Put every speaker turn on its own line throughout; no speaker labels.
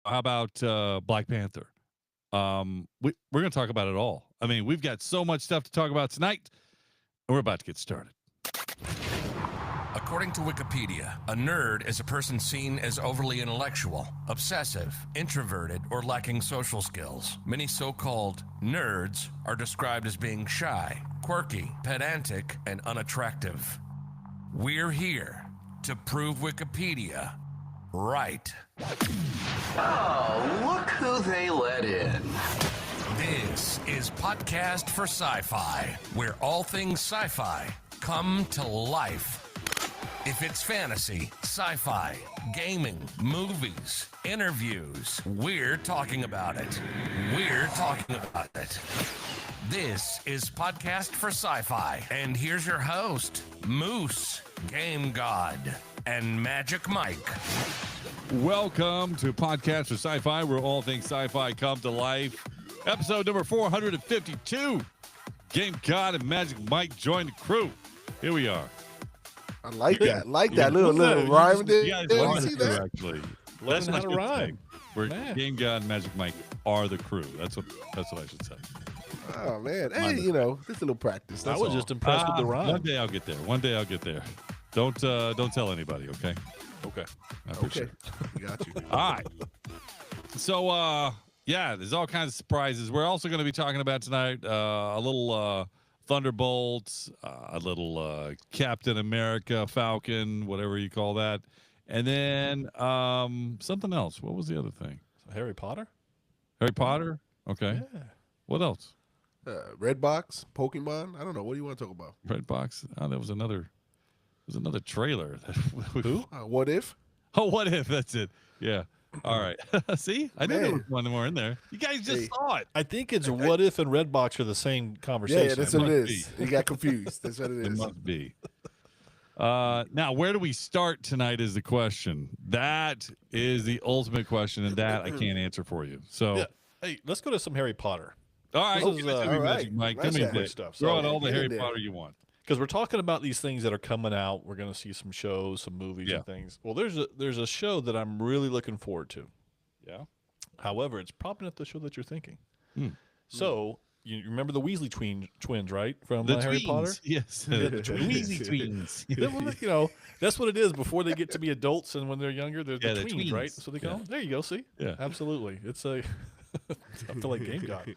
How about Black Panther? We're going to talk about it all. I mean, we've got so much stuff to talk about tonight, and we're about to get started.
According to Wikipedia, a nerd is a person seen as overly intellectual, obsessive, introverted, or lacking social skills. Many so-called nerds are described as being shy, quirky, pedantic, and unattractive. We're here to prove Wikipedia right.
Oh, look who they let in.
This is Podcast for Sci-Fi, where all things sci-fi come to life. If it's fantasy, sci-fi, gaming, movies, interviews, we're talking about it. We're talking about it. This is Podcast for Sci-Fi, and here's your host, Moose, Game God, and Magic Mike.
Welcome to Podcast for Sci-Fi, where all things sci-fi come to life. Episode number 452. Game God and Magic Mike join the crew. Here we are.
I like that. Little rhyme there.
You guys
You
learned
see
the crew,
that?
actually.
Learn how to rhyme.
We're
Man.
Game God and Magic Mike are the crew. That's what I should say.
Oh man, hey, just a little practice.
I
That's
was
all.
just impressed with the rhyme.
One day I'll get there. Don't tell anybody, okay?
Okay.
I appreciate
okay. Got you.
it. All right. So there's all kinds of surprises. We're also going to be talking about tonight a little Thunderbolts, a little Captain America, Falcon, whatever you call that, and then something else. What was the other thing?
Harry Potter?
Harry Potter. Okay.
Yeah.
What else?
Redbox, Pokemon. I don't know. What do you want to talk about?
Redbox. Oh, there was another trailer.
Who?
What if?
Oh, what if? That's it. Yeah. All right. See, I knew there was one more in there. You guys just saw it.
I think it's What If and Redbox are the same conversation.
Yeah, that's what it
must
is. You got confused. That's what it
It
is.
must be. Now, where do we start tonight is the question. That is the ultimate question, and that I can't answer for you. So,
Yeah. Hey, let's go to some Harry Potter.
all right,
This is,
give it to me,
all
Magic
right.
Mike.
Nice
Give me
that.
the
Stuff.
Throw
So-
out all the
Get in
Harry
there.
Potter you want.
Because we're talking about these things that are coming out. We're going to see some shows, some movies,
Yeah.
and things. Well, there's a show that I'm really looking forward to.
Yeah.
However, it's probably not the show that you're thinking.
Hmm.
So, you remember the Weasley twins, right? From
The
Harry
tweens.
Potter?
Yes.
Yeah, the
Weezy tweens.
Well, that's what it is before they get to be adults, and when they're younger, they're
Yeah,
the
they're
tweens,
tweens.
right? So they go, there you go, see?
Yeah.
Absolutely. It's a, I feel like Game God.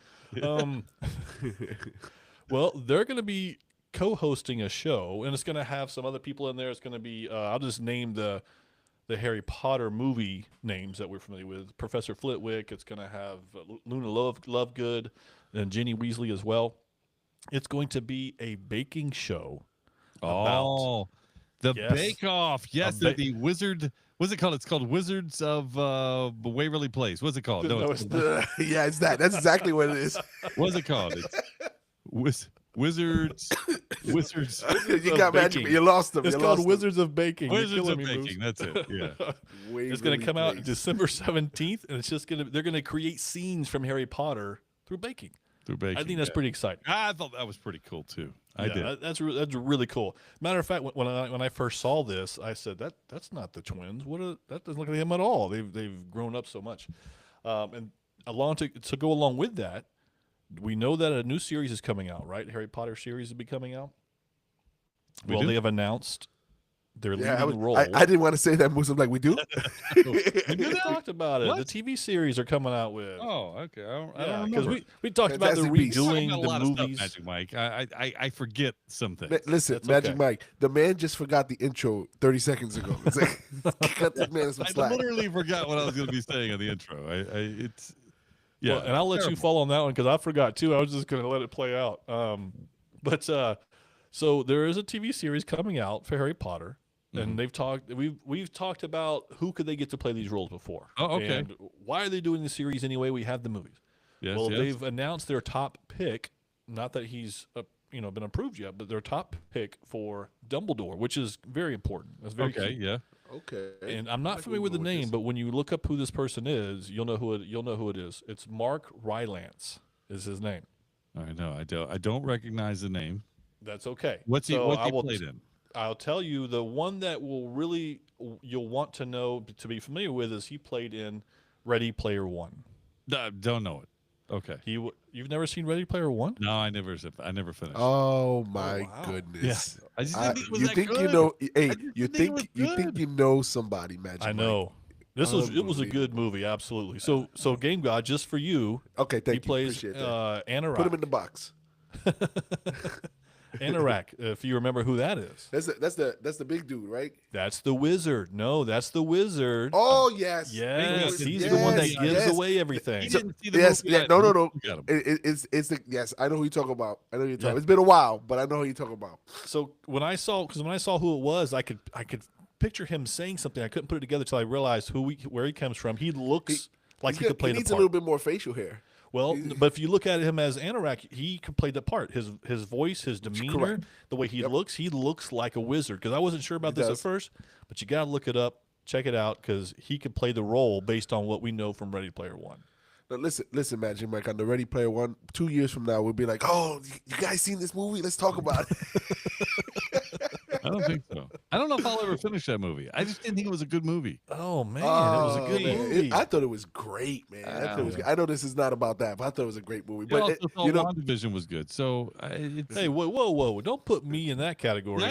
Well, they're going to be co-hosting a show, and it's going to have some other people in there. It's going to be, I'll just name the Harry Potter movie names that we're familiar with. Professor Flitwick. It's going to have Luna Lovegood and Ginny Weasley as well. It's going to be a baking show.
Oh, the
Yes.
Bake Off. Yes,
A
the Wizard. What's it called? It's called Wizards of Waverly Place. What's it called?
No,
it's,
Yeah, it's that. That's exactly what it is.
what's it called? It's Wizards. Wizards.
You got magic.
baking.
You lost them.
It's
You
called
lost
Wizards of Baking. You're
Wizards
killing
of
me, Moose.
Baking. That's it. Yeah.
them.
It's going to come out
Place.
December 17th, and it's just they're going to create scenes from Harry Potter through baking.
Through baking.
I think that's pretty exciting.
I thought that was pretty cool too. I
Yeah,
did.
That's really cool. Matter of fact, when I first saw this, I said that's not the twins. That doesn't look like them at all. They've grown up so much, and to go along with that, we know that a new series is coming out. Right, Harry Potter series will be coming out.
We do?
They have announced they're
Yeah,
leading the role.
I didn't want to say that, Moose. I'm like, we do?
We talked about it.
What?
The TV series are coming out with.
Oh, okay. I don't
Because
remember.
we talked about the
Fantastic Beasts.
redoing
Talking about a
the
lot of
movies.
stuff, Magic Mike. I forget some things.
Listen,
That's
Magic
okay.
Mike, the man just forgot the intro 30 seconds ago. It's like, cut this man some
I
slack.
literally forgot what I was going to be saying on the intro. Yeah.
Well, and I'll let you fall on that one because I forgot too. I was just going to let it play out. So there is a TV series coming out for Harry Potter, and we've talked about who could they get to play these roles before.
Oh, okay.
And why are they doing the series anyway? We have the movies.
Yes,
Well,
yes.
they've announced their top pick. Not that he's been approved yet, but their top pick for Dumbledore, which is very important. That's very
Okay,
key.
yeah.
Okay.
And I'm not
Like
familiar with the
we'll go with
name,
this.
but when you look up who this person is, you'll know who it is. It's Mark Rylance is his name.
I know. I don't recognize the name.
That's okay.
What's he
So I will
played in?
I'll tell you the one that you'll want to know to be familiar with is he played in Ready Player One.
Don't know it. Okay.
You've never seen Ready Player One?
No, I never finished.
Oh my
wow.
goodness!
I just didn't think it was
you
that
think
good.
you know? Hey,
I just
you
didn't think it was
think
good.
you know somebody, Magic
I
Mike.
know. It was a good movie, absolutely. So Game God, just for you,
Okay,
he
thank you.
plays
Appreciate that.
Anorak.
Put him in the box.
Anorak, if you remember who that is.
That's the big dude, right?
That's the wizard. No, that's the wizard.
Oh yes,
Yes,
Yes,
he's the one that
yes,
gives
yes.
away
He
everything.
didn't see the
Yes,
movie.
yeah, no.
Look at him.
It's the yes. I know who you talking about. I know who you talking.
Yeah.
It's been a while, but I know who you talking about.
So when I saw who it was, I could picture him saying something. I couldn't put it together until I realized where he comes from. He looks like he could play
he
the
needs
part.
a little bit more facial hair.
Well, but if you look at him as Anorak, he could play the part. His voice, his demeanor,
Correct.
the way he looks like a wizard. Because I wasn't sure about this
does.
at first, but you got to look it up, check it out, because he could play the role based on what we know from Ready Player One.
Now listen, Magic Mike. On the Ready Player One, 2 years from now, we'll be like, "Oh, you guys seen this movie? Let's talk about it."
I don't think so. I don't know if I'll ever finish that movie. I just didn't think it was a good movie.
Oh man, it was a good
man.
movie.
I thought it was great, man. I know this is not about that, but I thought it was a great movie. But you know,
WandaVision was good. So
Hey, whoa! Don't put me in that category.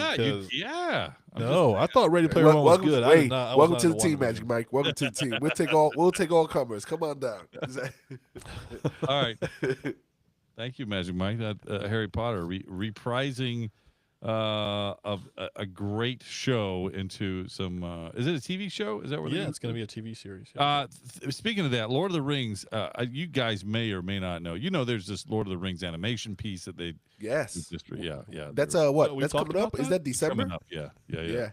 yeah.
No, I thought Ready Player One was good.
Hey, welcome to the team, Magic Mike. Welcome to the team. We'll take all comers. Come on down.
All right. Thank you, Magic Mike. That Harry Potter reprising of a great show into some. Is it a TV show? Is that what?
Yeah, it's going to be a TV series.
Speaking of that, Lord of the Rings. You guys may or may not know. You know, there's this Lord of the Rings animation piece that they.
Yes.
Yeah.
That's
we
That's
talked
coming up.
about
Is that December?
Coming up. Yeah.
Yeah.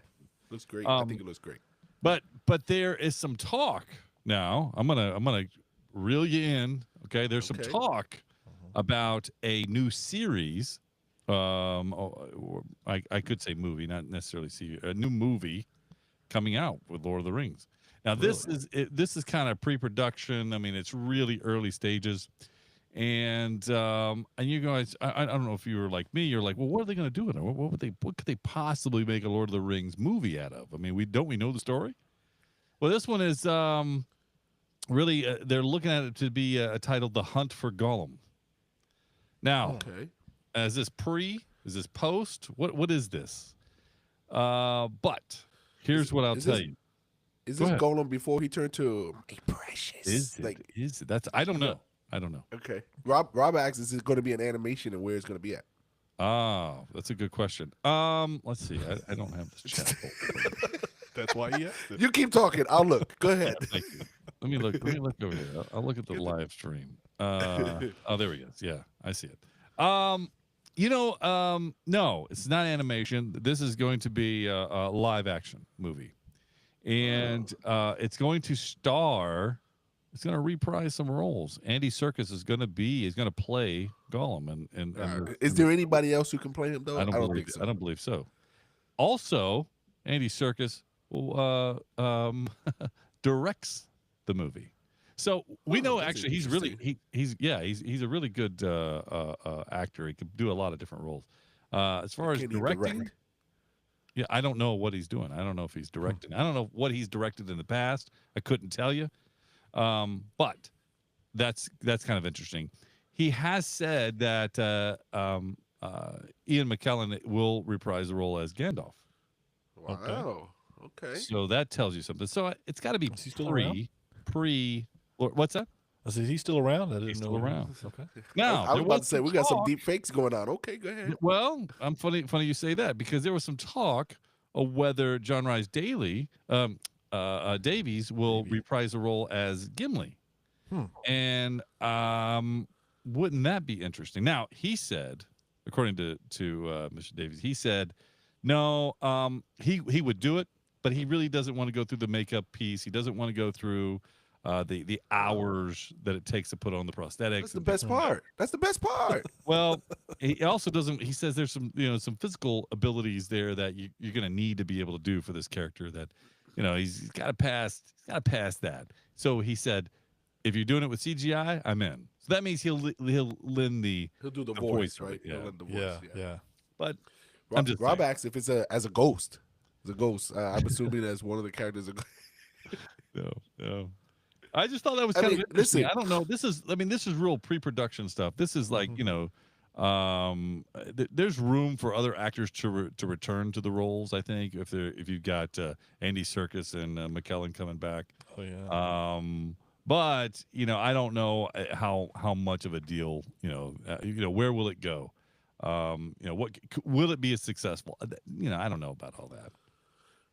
Looks great. I think it looks great.
But there is some talk now. I'm gonna reel you in. Okay, there's some talk about a new series. Or I could say movie, not necessarily see a new movie coming out with Lord of the Rings. Now this is kind of pre-production. I mean, it's really early stages, and you guys, I don't know if you were like me. You're like, well, what are they going to do with it? What could they possibly make a Lord of the Rings movie out of? I mean, we know the story. Well, this one is really they're looking at it to be titled "The Hunt for Gollum." Now, is this pre? Is this post? What is this? But here's what I'll tell you.
Is this Gollum before he turned to a precious?
Is it? That's I don't know.
Okay. Rob asks, is it going to be an animation and where it's going to be at?
Oh, that's a good question. Let's see. I don't have this chat.
That's why he asked it.
You keep talking. I'll look. Go ahead.
Thank you. Let me look over here. I'll look at the live stream. Oh, there we go. Yeah, I see it. No, it's not animation. This is going to be a live action movie, and it's going to star. It's going to reprise some roles. Andy Serkis is going to play Gollum, and
is there anybody else who can play him though?
I don't think so. I don't believe so. Also, Andy Serkis directs the movie. So we know actually he's a really good actor. He could do a lot of different roles. As far as directing, yeah, I don't know what he's doing. I don't know if he's directing. I don't know what he's directed in the past. I couldn't tell you. But that's kind of interesting. He has said that Ian McKellen will reprise the role as Gandalf.
Wow. Okay.
So that tells you something. So it's got to be pre. What's that?
Is he still around? I didn't
He's
know.
still around.
Okay.
Now,
I was about to say we got some deep fakes going on. Okay, go ahead.
Well, I'm funny you say that because there was some talk of whether John Rhys Davies will reprise the role as Gimli. And wouldn't that be interesting? Now, he said, according to Mr. Davies, he said, no, he would do it, but he really doesn't want to go through the makeup piece. He doesn't want to go through the hours that it takes to put on the prosthetics.
That's the best part. That's the best part.
Well, he also doesn't. He says there's some physical abilities there that you're going to need to be able to do for this character. That he's got to pass. He's got to pass that. So he said, if you're doing it with CGI, I'm in. So that means he'll lend the
he'll do the voice, right?
Yeah.
He'll lend the voice,
yeah. But
Rob asks if it's as a ghost. As a ghost, I'm assuming as one of the characters.
No. I just thought that was
I
kind
mean,
of interesting.
listen.
I don't know. This is real pre-production stuff. This is like, there's room for other actors to return to the roles. I think if you've got Andy Serkis and McKellen coming back.
Oh yeah.
But I don't know how much of a deal. Where will it go? What will it be as successful? I don't know about all that.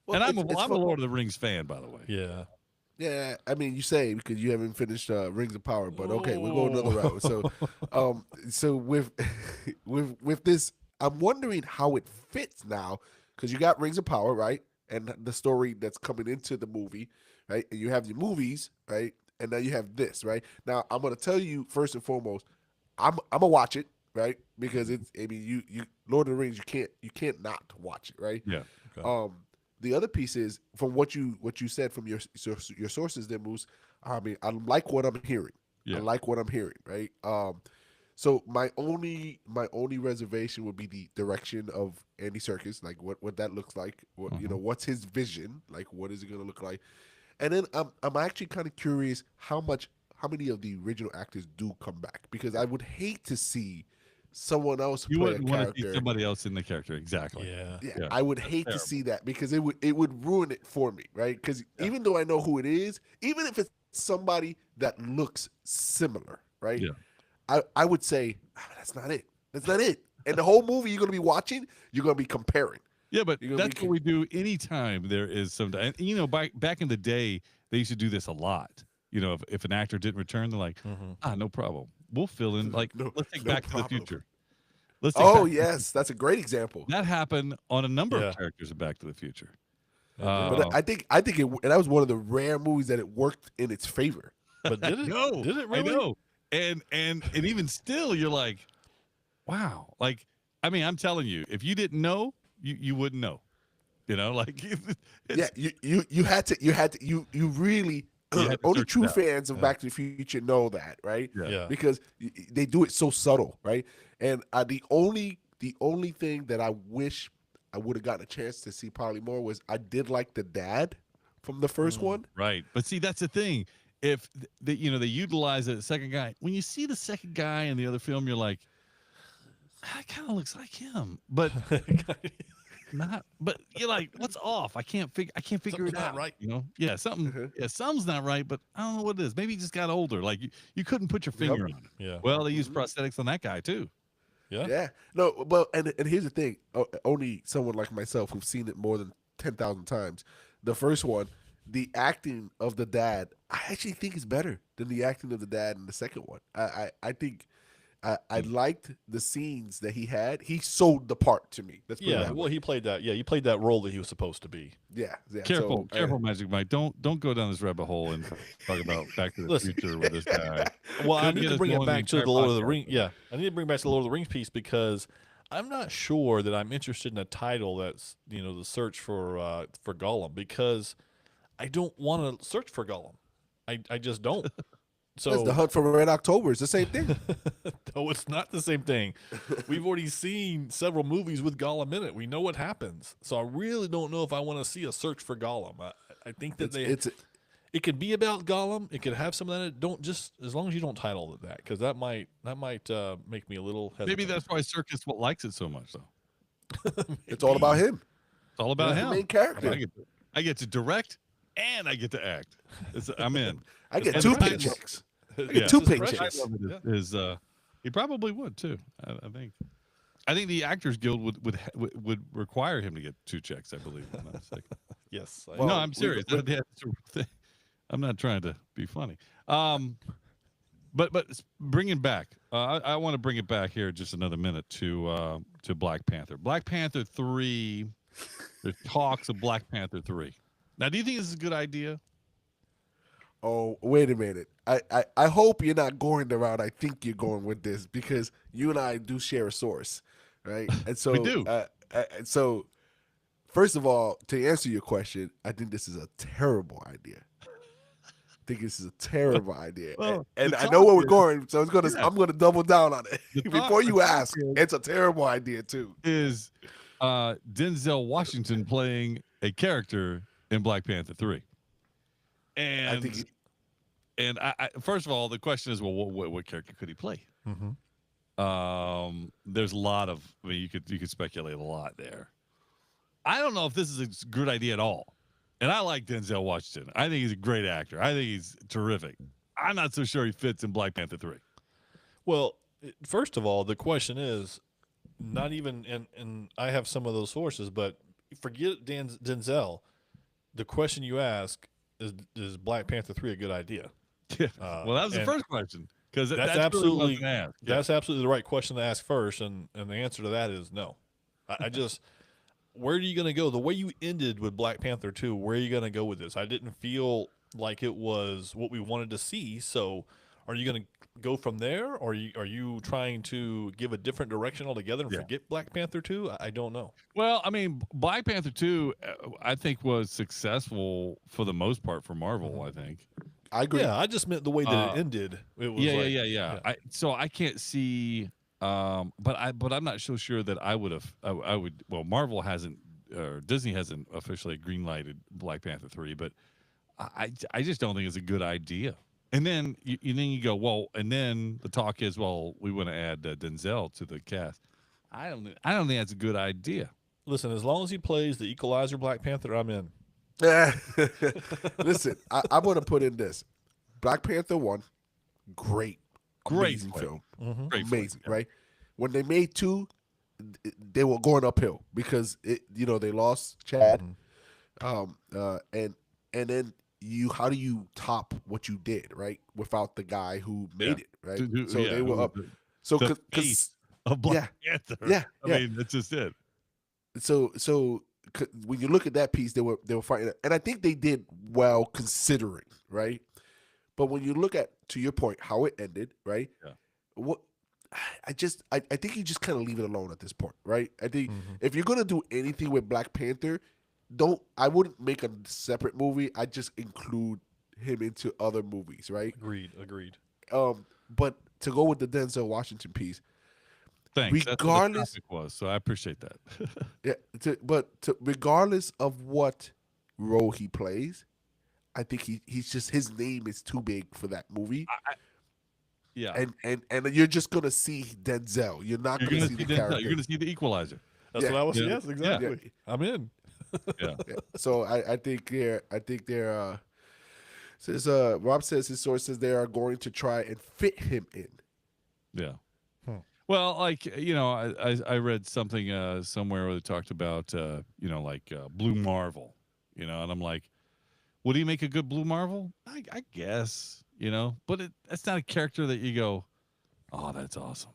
Well,
And I'm
it's
a
fun-
Lord of the Rings fan, by the way.
Yeah.
Yeah, I mean, you say because you haven't finished Rings of Power, but okay, we'll go another route. So with with this, I'm wondering how it fits now because you got Rings of Power, right, and the story that's coming into the movie, right, and you have your movies, right, and now you have this, right. Now I'm gonna tell you first and foremost, I'm gonna watch it, right, because it's. I mean, you Lord of the Rings, you can't not watch it, right.
Yeah.
Okay.
The other piece is from what you said from your sources there, Moose. I mean, I like what I'm hearing.
Yeah.
I like what I'm hearing, right? So my only reservation would be the direction of Andy Serkis, like what that looks like. What what's his vision? Like what is it gonna look like? And then I'm actually kind of curious how many of the original actors do come back because I would hate to see someone else
You
play a
wouldn't want to see
character.
somebody else in the character. Exactly.
Yeah.
Yeah, I would hate to
terrible.
see that because it would ruin it for me, right? Because even though I know who it is, even if it's somebody that looks similar, right?
Yeah.
I would say that's not it. That's not it. And the whole movie you're gonna be watching, you're gonna be comparing.
Yeah, but
You're gonna
that's
be-
what we do anytime there is some. And back in the day, they used to do this a lot. If an actor didn't return, they're like, no problem. We'll fill in. Like,
No-
let's take
no
Back to the
problem.
Future. Let's take
Oh
Back-
yes, that's a great example.
that happened on a number
Yeah.
of characters of Back to the Future.
But I think that was one of the rare movies that it worked in its favor.
But did it?
No,
Did it really?
I know. And even still, you're like, wow. Like, I mean, I'm telling you, if you didn't know, you wouldn't know. Like,
Yeah, you had to you really
You had to
only
search
true
it out.
fans of Back to the Future know that, right?
Yeah.
Because they do it so subtle, right? And the only thing that I wish I would have gotten a chance to see probably more was I did like the dad from the first one.
Right. But see, that's the thing. If they utilize the second guy, when you see the second guy in the other film, you're like, that kind of looks like him, but not. But you're like, what's off? I can't figure
Something's
it
not
out.
right.
Yeah, something. Yeah, something's not right. But I don't know what it is. Maybe he just got older. Like you couldn't put your finger on it.
Yeah.
Well, they used prosthetics on that guy too.
Yeah.
Yeah, no, but and here's the thing: only someone like myself who's seen it more than 10,000 times. The first one, the acting of the dad, I actually think is better than the acting of the dad in the second one. I think I liked the scenes that he had. He sold the part to me. Let's put it
Yeah.
that
Well,
way.
he played that. Yeah, he played that role that he was supposed to be.
Yeah.
Careful,
So,
careful, Magic Mike. Don't go down this rabbit hole and talk about Back to the
Listen.
Future with this guy.
Well, I
Couldn't
need
get
to
us
bring it
going the
back to
entire
the Lord of the
podcast.
Rings. Yeah, I need to bring back to the Lord of the Rings piece because I'm not sure that I'm interested in a title that's the search for Gollum because I don't want to search for Gollum. I just don't. So
That's the Hunt for Red October. It's the same thing.
no, it's not the same thing. We've already seen several movies with Gollum in it. We know what happens. So I really don't know if I want to see a search for Gollum. I think that it could be about Gollum. It could have some of that. Don't just as long as you don't title it that because that might make me a little hesitant.
Maybe that's why Circus likes it so much, though.
It's all about him.
It's all about
He's
him.
the main character.
I get to direct and I get to act. I'm in.
I get
And
two
the title-
paychecks.
Yeah.
get two
It's
paychecks.
precious.
I love it is he probably would too. I think. I think the Actors Guild would require him to get 2 checks. I believe.
Yes.
Well,
No, I'm serious. That's a real thing. I'm not trying to be funny. But bringing back, I want to bring it back here just another minute to Black Panther. Black Panther 3. There's talks of Black Panther 3. Now, do you think this is a good idea?
Oh, wait a minute. I hope you're not going the route I think you're going with this because you and I do share a source, right? And so
We do.
So, first of all, to answer your question, I think this is a terrible idea. I think this is a terrible idea,
Well,
and
the
I know where we're
talk
going, so I'm gonna double down on it.
The talk-
Before you
the talk
ask, it's a terrible idea too.
Is Denzel Washington playing a character in Black Panther 3? And
I think
And first of all, the question is, well, what character could he play?
Mm-hmm.
There's a lot of. I mean, you could speculate a lot there. I don't know if this is a good idea at all. And I like Denzel Washington. I think he's a great actor. I think he's terrific. I'm not so sure he fits in Black Panther 3.
Well, first of all, the question is not even, and I have some of those sources, but forget Denzel. The question you ask is Black Panther 3 a good idea?
Yeah. Well, that was the first question, because
that's absolutely that's absolutely the right question to ask first, and the answer to that is no. I just where are you going to go? The way you ended with Black Panther 2, where are you going to go with this? I didn't feel like it was what we wanted to see. So, are you going to go from there, or are you trying to give a different direction altogether and forget Black Panther 2? I don't know.
Well, I mean, Black Panther 2, I think was successful for the most part for Marvel. I think.
I agree.
Yeah, I just meant the way that it ended. It was
yeah. So I can't see, but I'm not so sure that I would have. I would. Well, Marvel hasn't, or Disney hasn't officially greenlighted Black Panther 3, but I just don't think it's a good idea. And then you go, well, and then the talk is, well, we want to add Denzel to the cast. I don't think that's a good idea.
Listen, as long as he plays the Equalizer Black Panther, I'm in.
Listen, I'm going to put in this. Black Panther 1, great amazing film.
Mm-hmm.
Great
amazing,
film,
right? When they made 2, they were going uphill because they lost Chad. And then how do you top what you did, right? Without the guy who made it, right? So they were up. So because
of Black Panther.
Yeah.
I mean, that's just it.
So when you look at that piece, they were fighting, and I think they did well considering, right? But when you look at, to your point, how it ended, right?
Yeah.
What I think you just kind of leave it alone at this point, right? I think if you're gonna do anything with Black Panther, I wouldn't make a separate movie. I just include him into other movies, right?
Agreed.
But to go with the Denzel Washington piece,
thanks.
Regardless,
that's what the topic was, so I appreciate that.
yeah. Regardless of what role he plays, I think he's just, his name is too big for that movie.
Yeah.
And you're just gonna see Denzel. You're not gonna see the character.
You're gonna see the Equalizer.
That's what I was.
Yeah.
Yes, exactly.
Yeah.
I'm in.
Yeah.
So I think they're says Rob says his source says they are going to try and fit him in.
Yeah. Well, like, I read something somewhere where they talked about Blue Marvel, and I'm like, would he make a good Blue Marvel? I guess, but that's not a character that you go, oh, that's awesome.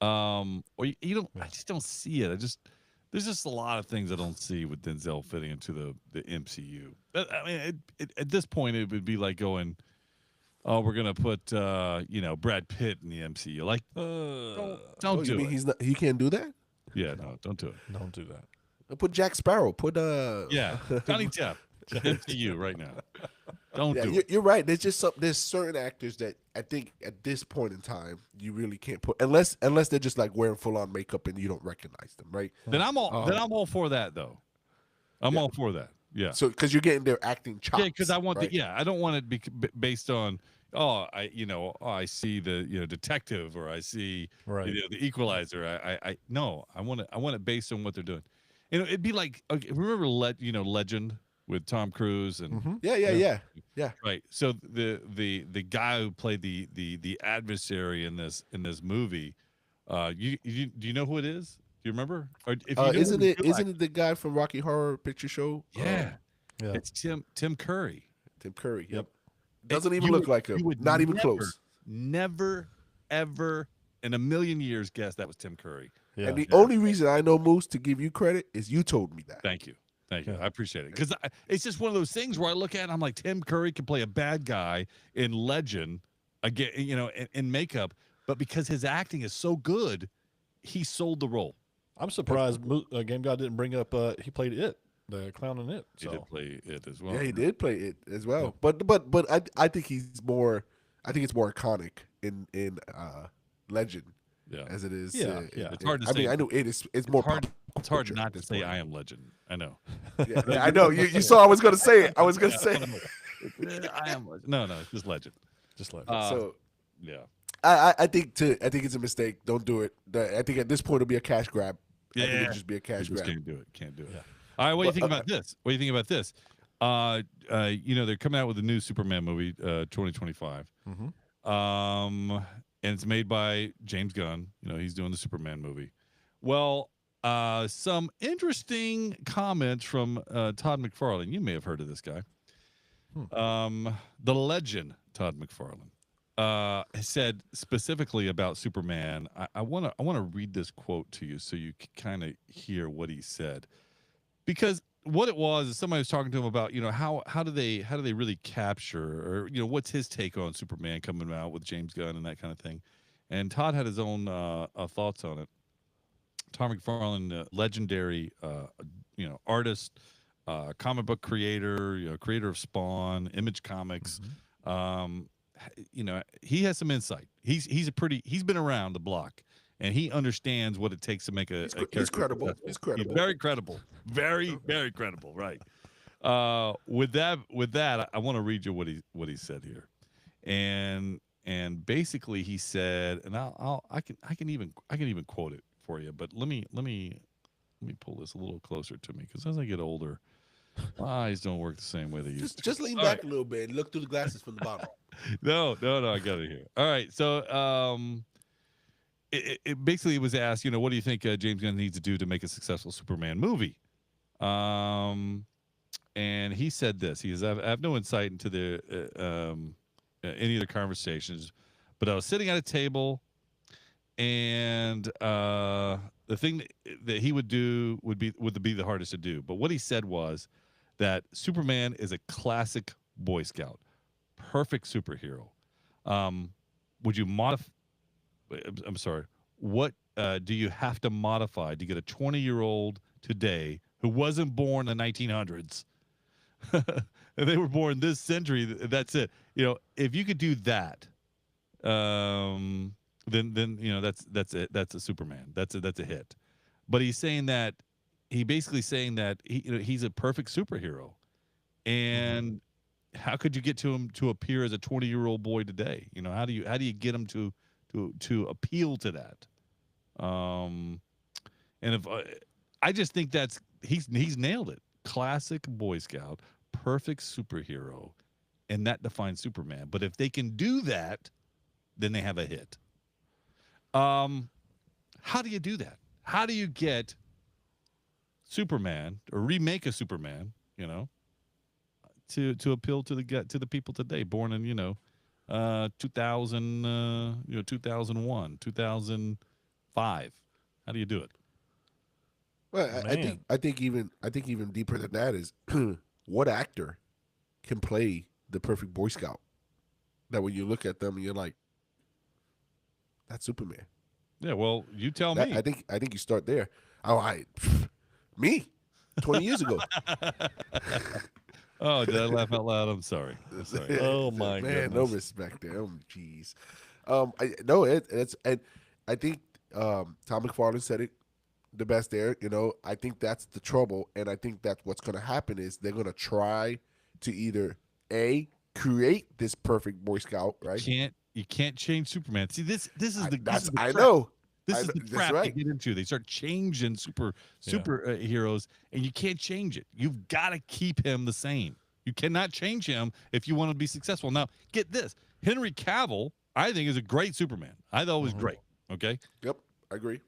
Or you don't. I just don't see it. There's just a lot of things I don't see with Denzel fitting into the MCU. I mean, at this point, it would be like going, oh, we're gonna put Brad Pitt in the MCU. Like, don't do it.
He can't do that.
Yeah, no, don't do it.
Don't do that.
Put Jack Sparrow. Put
Johnny Depp. MCU right now. Don't do it.
You're right. There's certain actors that I think at this point in time you really can't put, unless they're just like wearing full on makeup and you don't recognize them, right?
Then I'm all for that though. I'm all for that. Yeah.
So because you're getting their acting chops.
Yeah, because I want
right?
I don't want it to be based on I see the detective, or I see the Equalizer. No, I want it based on what they're doing. It'd be like, remember Legend with Tom Cruise and
Yeah.
Right. So the guy who played the adversary in this movie, do you know who it is? Do you remember? Or if you
isn't it the guy from Rocky Horror Picture Show?
Yeah. It's Tim Curry.
Tim Curry. Yep. Doesn't even look like him. Not even close.
Never, ever in a million years guess that was Tim Curry.
Yeah.
And the only reason I know, Moose, to give you credit is you told me that.
Thank you. I appreciate it. Because it's just one of those things where I look at it and I'm like, Tim Curry can play a bad guy in Legend, again, in makeup, but because his acting is so good, he sold the role.
I'm surprised Game God didn't bring up he played It, the clown in It. So.
He did play It as well.
Yeah, he did play It as well. Yeah. But I think it's more iconic in Legend.
Yeah.
As it is.
Yeah.
It's hard to say.
I mean, I know it's more
hard. It's hard not to say I am Legend. I know.
Yeah, I know. You saw I was going to say it. I was going to say it.
I am Legend. No, it's just Legend.
Just let.
So
yeah.
I think it's a mistake. Don't do it. I think at this point it'll be a cash grab. I think it'll just be a
You
cash
just
grab.
can't do it. Can't do it.
Yeah.
All right. What do you think about this? What do you think about this? They're coming out with a new Superman movie, 2025. And it's made by James Gunn. He's doing the Superman movie. Well, some interesting comments from Todd McFarlane. You may have heard of this guy. The legend Todd McFarlane said specifically about Superman. I want to read this quote to you so you can kind of hear what he said, because what it was is somebody was talking to him about how do they really capture, or what's his take on Superman coming out with James Gunn and that kind of thing, and Todd had his own thoughts on it. Todd McFarlane, legendary artist, comic book creator, creator of Spawn, Image Comics. He has some insight. He's been around the block, and he understands what it takes to make a character.
He's credible.
successful.
He's credible.
He's very credible. Very, very credible. Right. With that, I want to read you what he said here, and basically he said, and I can even quote it for you, but let me pull this a little closer to me, because as I get older, my eyes don't work the same way they used to.
Just lean back a little bit and look through the glasses from the bottom.
No, I got it here. All right, so it basically was asked, what do you think James Gunn needs to do to make a successful Superman movie? And he said this. He says, I have no insight into any of the conversations, but I was sitting at a table, and the thing that he would do would be the hardest to do. But what he said was that Superman is a classic Boy Scout, perfect superhero. Would you modify? I'm sorry. What do you have to modify to get a 20-year-old today who wasn't born in the 1900s? And they were born this century. That's it. If you could do that, then that's it. That's a Superman. That's a hit. But he's basically saying that he's a perfect superhero, and how could you get to him to appear as a 20-year-old boy today? How do you get him to appeal to that? And if I just think he's nailed it. Classic Boy Scout, perfect superhero, and that defines Superman. But if they can do that, then they have a hit. How do you do that? How do you get Superman, or remake a Superman, to appeal to the people today, born in 2000, 2001, 2005? How do you do it?
Well, I think even deeper than that is what actor can play the perfect Boy Scout that when you look at them and you're like, that's Superman.
Yeah, well, you tell me.
I think you start there. Me, 20 years ago.
Oh, did I laugh out loud? I'm sorry.
Oh my
man,
goodness.
no respect there. Oh, jeez. I think Tom McFarlane said it the best there. I think that's the trouble, and I think that's what's going to happen is they're going to try to either create this perfect Boy Scout, right?
You can't change Superman. See, this is the
I
trap.
know.
This is the
That's
trap
right.
they get into. They start changing heroes, and you can't change it. You've got to keep him the same. You cannot change him if you want to be successful. Now, get this. Henry Cavill, I think, is a great Superman. I thought it was great. Okay?
Yep, I agree.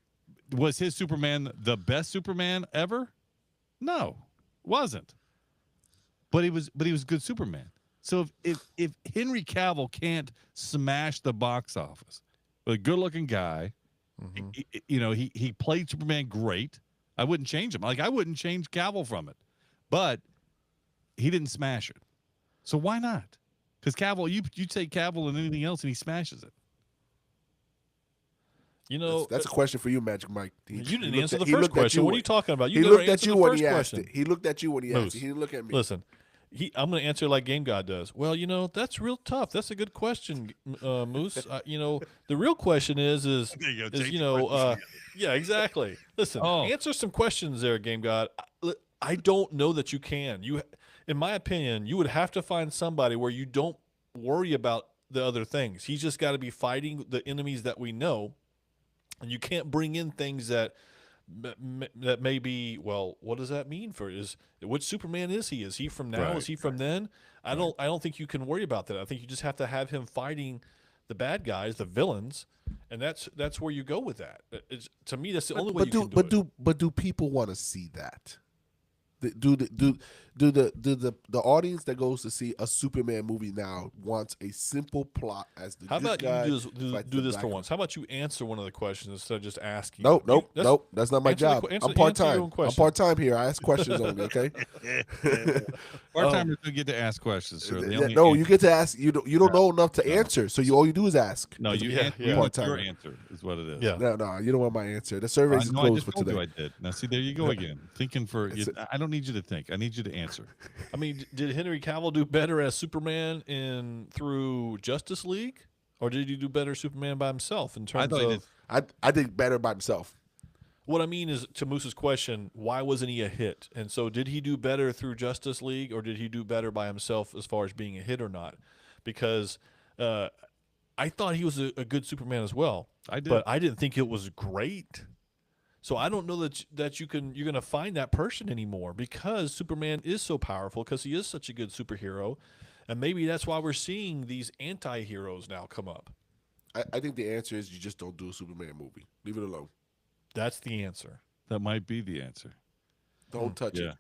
Was his Superman the best Superman ever? No, wasn't. But he was a good Superman. So if Henry Cavill can't smash the box office, with a good-looking guy, he played Superman great. I wouldn't change him. I wouldn't change Cavill from it. But he didn't smash it. So why not? Because Cavill, you take Cavill and anything else, and he smashes it.
That's a question for you, Magic Mike.
You didn't answer the first question. What are you talking about?
He looked at you when he asked it. He looked at you when he asked it. He didn't look at me.
Listen, I'm going to answer like Game God does. Well, that's real tough. That's a good question, Moose. The real question is yeah, exactly. Listen, answer some questions there, Game God. I don't know that you can. In my opinion, you would have to find somebody where you don't worry about the other things. He's just got to be fighting the enemies that we know, and you can't bring in things that that may be, well, what does that mean for which Superman is he? Is he from now?
Right,
Is he from then? I don't think you can worry about that. I think you just have to have him fighting the bad guys, the villains, and that's where you go with that. To me, that's the only way you can do it.
But do people want to see that? Do the audience that goes to see a Superman movie now wants a simple plot as the
How
good
about
guy
you
fights
do
the
this
bad
for
guy?
once? How about you answer one of the questions instead of just asking?
Nope. That's not my
answer the
job.
que- answer-
I'm
answer
part
your
time.
own
I'm
question.
part time here. I ask questions only. Okay.
Part-timers don't get to ask questions, sir. They only
No,
answer.
you get to ask. You don't know enough to answer. So all you do is ask.
No, you
Yeah,
answer.
yeah.
You want
Part-timer.
your answer is what it is.
Yeah.
No, you don't want my answer. The
I
survey's
know. I
closed
just
for
told you
today.
I did. Now, see, there you go again. Thinking for.
It's
I don't need you to think. I need you to answer.
I mean, did Henry Cavill do better as Superman through Justice League, or did he do better Superman by himself in terms
thought he
of?
did.
I think better by himself.
What I mean is, to Moose's question, why wasn't he a hit? And so, did he do better through Justice League, or did he do better by himself as far as being a hit or not? Because I thought he was a good Superman as well.
I did.
But I didn't think it was great. So I don't know that you're going to find that person anymore, because Superman is so powerful, because he is such a good superhero, and maybe that's why we're seeing these anti-heroes now come up.
I think the answer is you just don't do a Superman movie. Leave it alone.
That's the answer.
That might be the answer.
Don't touch
Yeah.
it.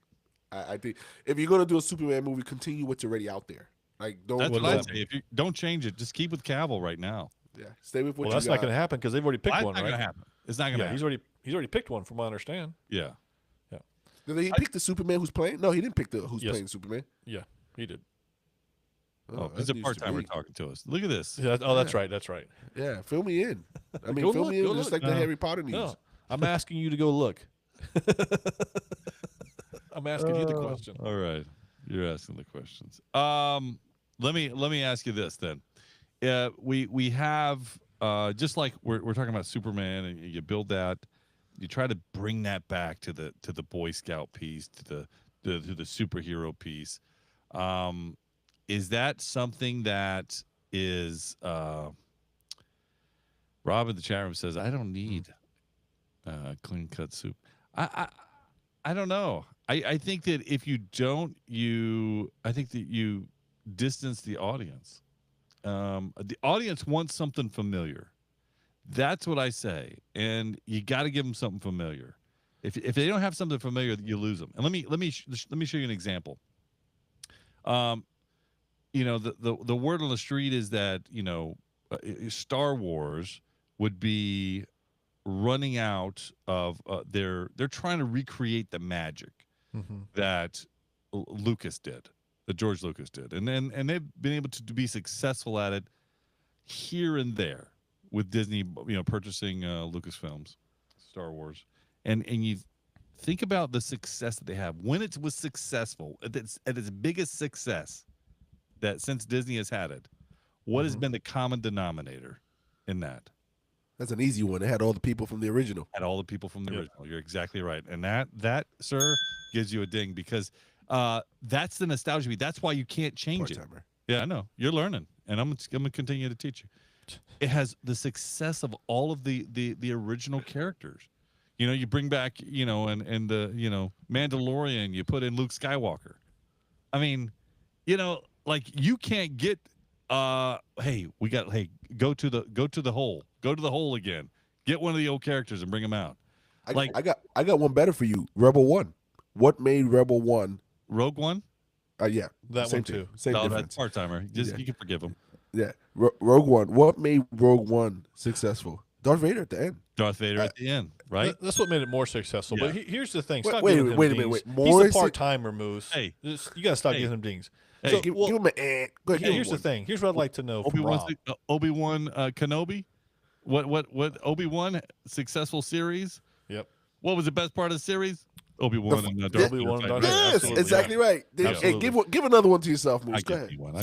I think if you're gonna do a Superman movie, continue what's already out there. Like don't
That's what
does
I
that
say. If you don't change it, just keep with Cavill right now.
yeah, stay with what
Well,
you
that's
got.
not going to happen because they've already picked
That's
one,
not
right?
going to happen. It's not going to
Yeah,
happen.
he's already picked one, from what I understand.
Yeah.
Did he pick the Superman who's playing? No, he didn't pick the who's
Yes.
playing Superman.
Yeah, he did.
Oh,
that's
he's a
news to
part-timer
me.
talking to us. Look at this.
Yeah, that's right. That's right.
Yeah, fill me in. I mean,
Go
fill
look,
me in
go
just
look.
like the Harry Potter news.
No, I'm asking you to go look. I'm asking you the question.
All right. You're asking the questions. Let me ask you this then. We have just like we're talking about Superman, and you build that, you try to bring that back to the Boy Scout piece, to the superhero piece. Is that something that is Rob in the chat room says, I don't need clean cut soup. I don't know. I think that if you don't, I think that you distance the audience. The audience wants something familiar. That's what I say, and you got to give them something familiar. If they don't have something familiar, you lose them. And let me show you an example. The word on the street is that Star Wars would be running out of they're trying to recreate the magic that Lucas did, that George Lucas did, and they've been able to be successful at it here and there with Disney, purchasing Lucasfilms, Star Wars, and you think about the success that they have when it was successful at its biggest success that since Disney has had it. What has been the common denominator in that?
That's an easy one. It had all the people from the original.
Had all the people from the original. You're exactly right. And that, sir, gives you a ding because that's the nostalgia beat. That's why you can't change it.
Part-timer.
Yeah, I know. You're learning, and I'm going to continue to teach you. It has the success of all of the original characters. You bring back, and the, Mandalorian, you put in Luke Skywalker. I mean, like you can't get go to the hole again. Get one of the old characters and bring them out.
I got one better for you. Rebel One. What made Rebel One?
Rogue One?
Yeah,
That
same
one
thing.
too.
Same
No,
difference.
that's part-timer. You can forgive him.
Yeah, Rogue One. What made Rogue One successful? Darth Vader at the end.
Darth Vader at the end, right?
That's what made it more successful.
Yeah.
But here's the thing.
Wait-
Stop
wait
giving
a
him
minute, wait a
dings.
minute, wait. More
He's a
is-
part-timer, Moose.
Hey.
You got to stop
Hey.
giving him dings.
Hey.
So,
Give
well,
him an Go ahead.
here's the thing. Here's what I'd like to know from Rob.
Obi-Wan Kenobi? What Obi-Wan successful series?
Yep.
What was the best part of the series? Obi-Wan and Darth Vader
Obi-Wan and
fight,
Darth
right?
Vader.
Yes,
Absolutely,
exactly right. Hey,
Absolutely.
give another one to yourself, Moose.
I
Go
get
ahead.
you one. I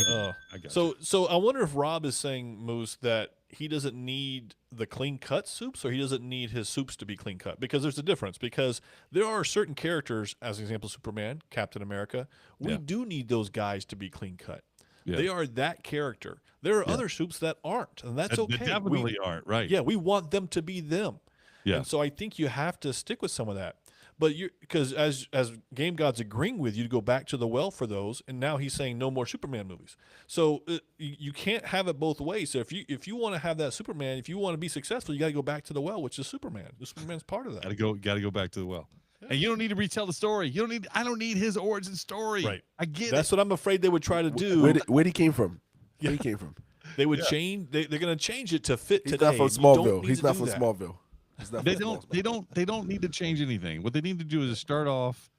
got you.
So I wonder if Rob is saying, Moose, that he doesn't need the clean cut soups, or he doesn't need his soups to be clean cut, because there's a difference. Because there are certain characters, as an example, Superman, Captain America, we do need those guys to be clean cut.
Yeah.
They are that character. There are other soups that aren't, and that's
They
okay.
definitely aren't, right.
Yeah, we want them to be them.
Yeah.
And so I think you have to stick with some of that. But because as Game God's agreeing with you to go back to the well for those, and now he's saying no more Superman movies. So you can't have it both ways. So if you want to have that Superman, if you want to be successful, you got to go back to the well, which is Superman. The Superman's part of that.
Gotta go back to the well. And you don't need to retell the story. I don't need his origin story.
Right.
I get
That's
it.
what I'm afraid they would try to do.
Where he came from? Where he came from?
They would change. They're going to change it to fit
He's
today.
not from
You don't
Smallville.
need
He's
to
not
do
from
that.
Smallville. He's not
They
from
don't.
Smallville.
They don't need to change anything. What they need to do is start off,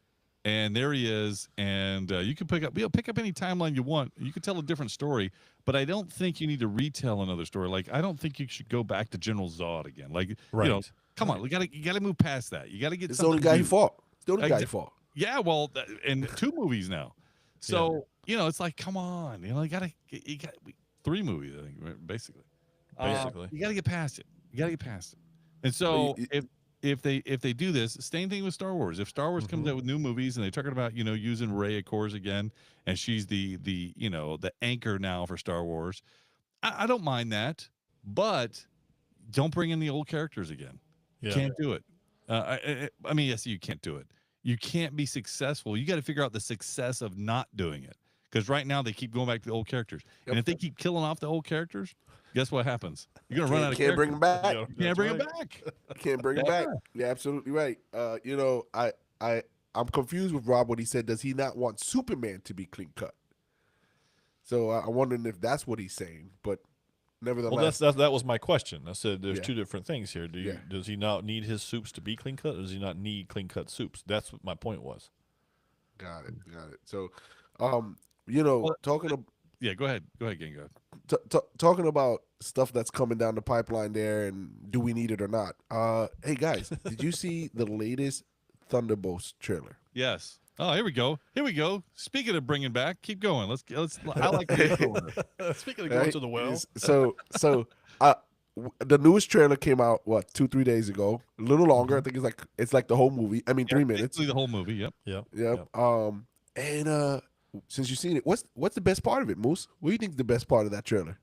and there he is, and you can pick up any timeline you want. You can tell a different story, but I don't think you need to retell another story. Like I don't think you should go back to General Zod again. Like
Right.
come on, you gotta move past that. You gotta get.
It's the only guy he fought. It's the only guy he fought.
Yeah, well, in 2 movies now. So it's like, come on, you got 3 movies, I think, right, basically.
Basically.
You got to get past it. And so if they do this, same thing with Star Wars. If Star Wars comes out with new movies and they're talking about using Rey of course again, and she's the anchor now for Star Wars, I don't mind that, but don't bring in the old characters again.
Yeah.
Can't do it. I mean, yes, you can't do it. You can't be successful. You got to figure out the success of not doing it. Because right now they keep going back to the old characters, and if they keep killing off the old characters, guess what happens? You're gonna run out of
Can't bring
characters.
him back.
You can't bring them back.
Can't bring him back. You're absolutely right. I'm confused with Rob when he said, does he not want Superman to be clean cut? So I'm wondering if that's what he's saying. But nevertheless,
That was my question. I said there's
Yeah.
2 different things here. Does he not need his soups to be clean cut, or does he not need clean cut soups? That's what my point was.
got it. So, talking
Yeah, go ahead, Gengo.
talking about stuff that's coming down the pipeline there, and do we need it or not? Hey guys, did you see the latest Thunderbolts trailer?
Yes. Oh, here we go. Speaking of bringing back, keep going. Let's. I like the
Speaking of going to the well,
So the newest trailer came out 2-3 days ago. A little longer. I think it's like the whole movie. I mean, 3 minutes.
Basically the whole movie. Yep.
Yep. And since you've seen it, what's the best part of it, Moose? What do you think is the best part of that trailer?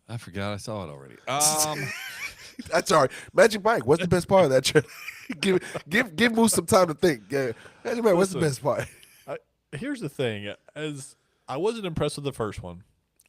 I forgot I saw it already.
That's all right. Magic Mike, what's the best part of that trailer? give Moose some time to think. Yeah. Magic Mike, what's the best part?
here's the thing: as I wasn't impressed with the first one,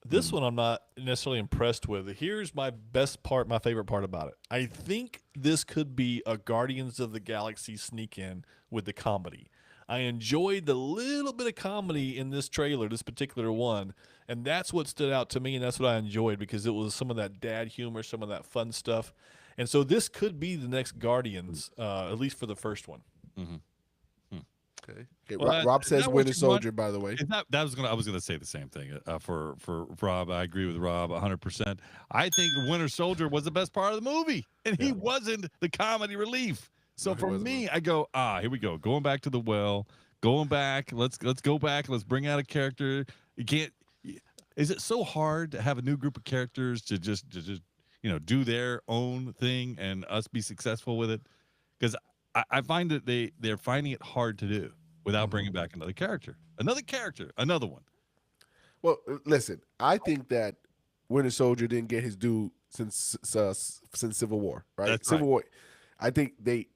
this one I'm not necessarily impressed with. Here's my best part, my favorite part about it. I think this could be a Guardians of the Galaxy sneak in with the comedy. I enjoyed the little bit of comedy in this trailer, this particular one, and that's what stood out to me, and that's what I enjoyed because it was some of that dad humor, some of that fun stuff. And so this could be the next Guardians, at least for the first one.
Okay.
Well,
Rob
is
says
that what
Winter
you
Soldier,
want?
by the way.
I was gonna say the same thing for Rob. I agree with Rob 100%. I think Winter Soldier was the best part of the movie, and he wasn't the comedy relief. So for me, I go, here we go, going back to the well, going back. Let's go back. Let's bring out a character. You can't. Is it so hard to have a new group of characters to just do their own thing and us be successful with it? Because I find that they're finding it hard to do without bringing back another character, another one.
Well, listen, I think that Winter Soldier didn't get his due since Civil War, right?
That's
Civil
right.
War. I think they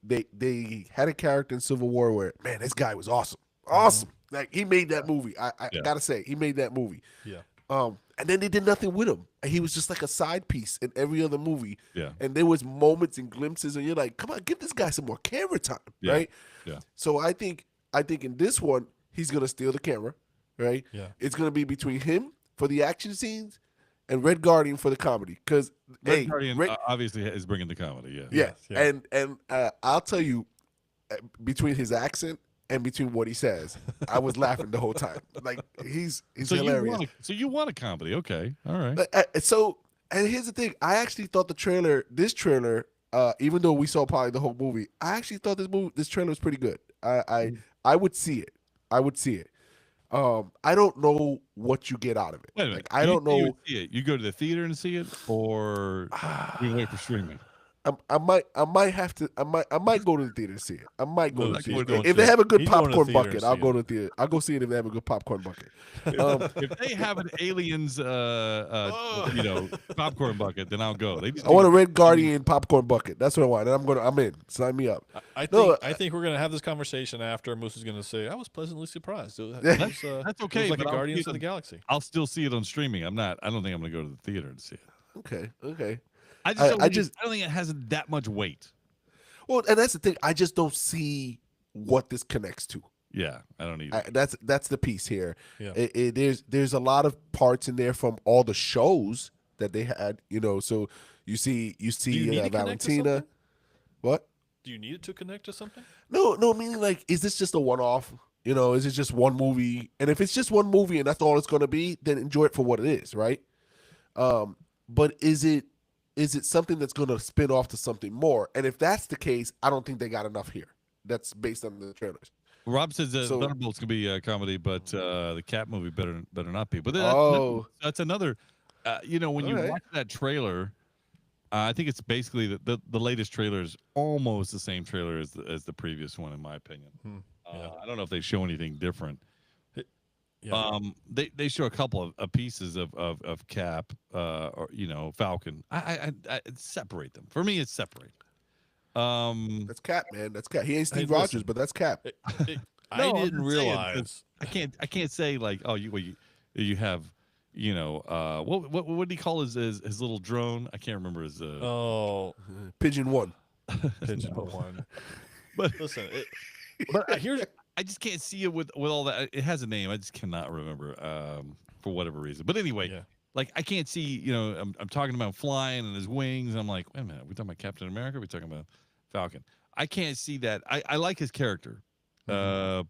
had a character in Civil War where, man, this guy was awesome. Like he made that movie. I gotta say, he made that movie.
Yeah.
And then they did nothing with him. He was just like a side piece in every other movie.
Yeah.
And there was moments and glimpses, and you're like, come on, give this guy some more camera time,
Yeah.
right?
Yeah.
So I think in this one, he's gonna steal the camera, right?
Yeah.
It's gonna be between him for the action scenes and Red Guardian for the comedy. Because
Red Guardian obviously is bringing the comedy. Yeah.
yeah,
Yes, yeah.
and I'll tell you, between his accent and between what he says, I was laughing the whole time. Like he's hilarious.
So you want a comedy? Okay. All right.
And here's the thing: I actually thought this trailer, even though we saw probably the whole movie, I actually thought this trailer was pretty good. I would see it. I don't know what you get out of it.
Wait a minute.
Like, I don't know.
You see it. You go to the theater and see it, or you wait for streaming?
I might have to. I might go to the theater to see it. I might go
Moose,
to see
he's
it.
going
If
to-
they have a good
he's going to the
popcorn
theater
bucket,
to
I'll
see
go
it.
to the theater. I'll go see it if they have a good popcorn bucket.
If they have an aliens, popcorn bucket, then I'll go. They just
I want a
need-
Red Guardian popcorn bucket. That's what I want. And I'm in. Sign me up.
I think we're gonna have this conversation after Moose is gonna say I was pleasantly surprised.
That's
It
okay.
was like a
but I'll
Guardians
see
of
it
the
on-
Galaxy.
I'll still see it on streaming. I don't think I'm gonna go to the theater to see it.
Okay.
I just
I
don't. I
just-
don't think it has that much weight.
Well, and that's the thing. I just don't see what this connects to.
Yeah, I don't either.
That's the piece here.
Yeah.
There's a lot of parts in there from all the shows that they had. So you see
you need to connect to
Valentina.
something?
What?
Do you need it to connect to something?
No, meaning like, is this just a one-off? Is it just one movie? And if it's just one movie and that's all it's going to be, then enjoy it for what it is, right? But is it something that's going to spin off to something more? And if that's the case, I don't think they got enough here. That's based on the trailers.
Rob says
So-
Thunderbolts can be a comedy, but the Cat movie better not be. But that's another. When you
Alright.
watch that trailer, I think it's basically the latest trailer is almost the same trailer as the previous one, in my opinion.
Yeah.
I don't know if they show anything different.
Yeah.
They show a couple of pieces of Cap, or Falcon. I separate them. For me, it's separate.
That's Cap, man. That's Cap. He ain't Steve
Hey,
Rogers,
listen.
but that's Cap.
I
No, I'm
didn't
just saying,
realize.
I can't say like, oh, you have what did he call his little drone? I can't remember his
Oh,
Pigeon 1.
pigeon one.
but
Listen,
here's I just can't see it with all that. It has a name. I just cannot remember for whatever reason. But anyway,
Yeah.
like I can't see. I'm talking about flying and his wings. I'm like, wait a minute. Are we talking about Captain America? Are we talking about Falcon? I can't see that. I like his character, and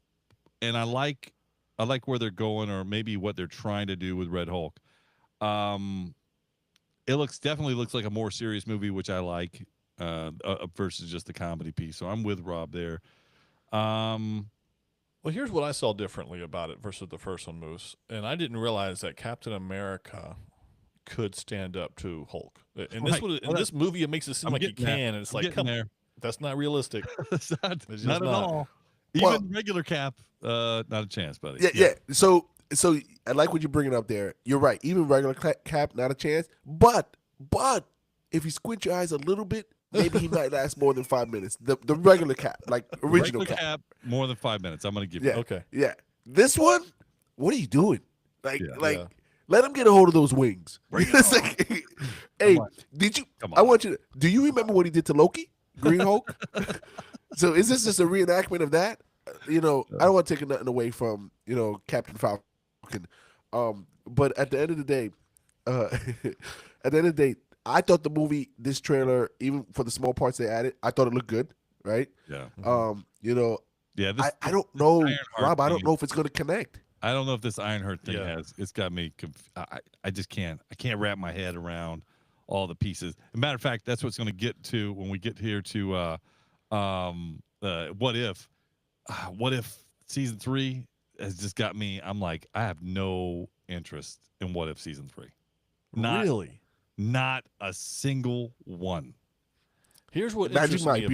I like where they're going, or maybe what they're trying to do with Red Hulk. It definitely looks like a more serious movie, which I like, versus just the comedy piece. So I'm with Rob there.
Well, here's what I saw differently about it versus the first one, Moose. And I didn't realize that Captain America could stand up to Hulk. And
Right.
this movie, it makes it seem
I'm
like he
getting there.
can, and it's
I'm
like,
getting
come,
there.
that's not realistic.
It's not,
It's just
not at
not.
all.
Well-
Even regular Cap, not a chance, buddy.
Yeah. So I like what you're bringing up there. You're right. Even regular Cap, not a chance. But if you squint your eyes a little bit, maybe he might last more than 5 minutes. The regular Cap, like original
Regular
Cap.
more than 5 minutes. I'm going to give
Yeah.
you.
Okay.
Yeah. This one, what are you doing? Like,
Yeah.
let him get a hold of those wings. It's like, hey,
on.
did you?
Come
I
on.
want you to. Do you remember what he did to Loki, Green Hulk? So is this just a reenactment of that? I don't want to take nothing away from Captain Falcon, but at the end of the day, I thought the movie, this trailer, even for the small parts they added, I thought it looked good, right?
Yeah.
Yeah,
This,
I don't know,
Ironheart
Rob. I don't
thing
know if it's going to connect.
I don't know if this Ironheart thing
Yeah.
it's got me. I just can't. I can't wrap my head around all the pieces. As a matter of fact, that's what's going to get to when we get here to what if season 3 has just got me. I'm like, I have no interest in what if season 3.
Really?
Not a single one.
Here's what
Magic
interests me
Mike,
about